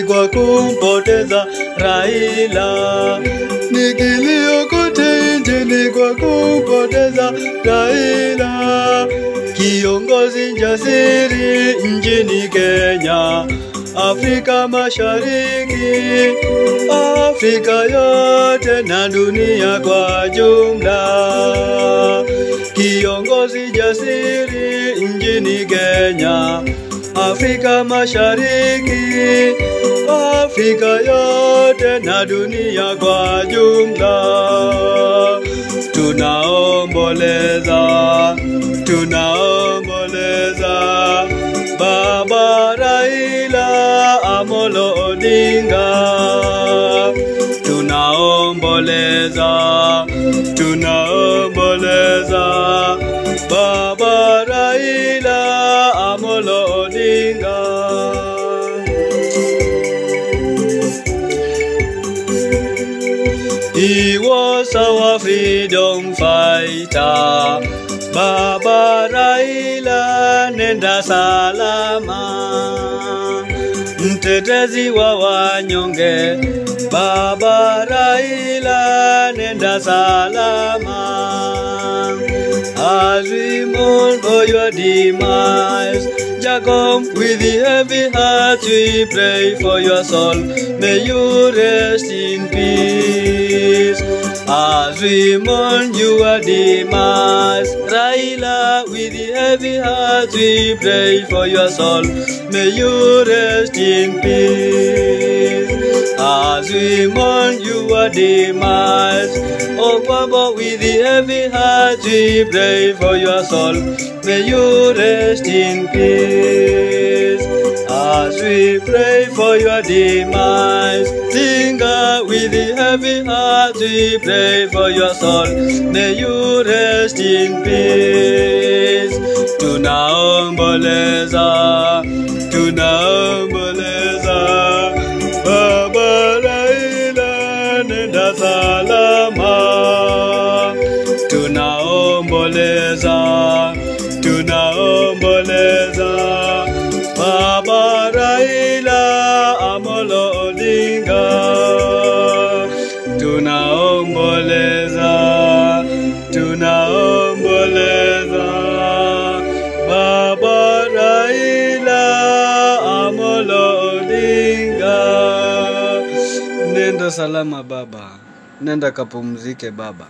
nchini kwa kumpoteza Raila. Ni kilio kote nchini kwa kumpoteza Raila. Kiongozi jasiri nchini Kenya, Afrika Mashariki, Afrika yote na dunia kwa jumla. Kiongozi jasiri nchini Kenya, Afrika Mashariki, Afrika yote na dunia kwa jumla. Tunaomboleza, tunaomboleza Baba Raila Amolo Odinga. Tunaomboleza, tunaomboleza Baba Raila Amolo Odinga. He was our freedom fighter. Baba Raila nenda salama. Mtetezi wa wanyonge, Baba Raila nenda salama. As we mourn for your demise, Jacob, with the heavy heart we pray for your soul. May you rest in peace. As we mourn your demise, Raila, with the heavy heart we pray for your soul. May you rest in peace. As we mourn your demise, oh Baba, with the heavy heart we pray for your soul. May you rest in peace. As we pray for your demise, Tinga, with the heavy heart we pray for your soul. May you rest in peace. Tunaomboleza, tunaomboleza Baba Raila nenda salama. Tunaomboleza, tunaomboleza Baba Raila Amolo Odinga. Tunaomboleza, tunaomboleza Baba Raila Amolo Odinga. Nenda salama baba, nenda kapumzike baba.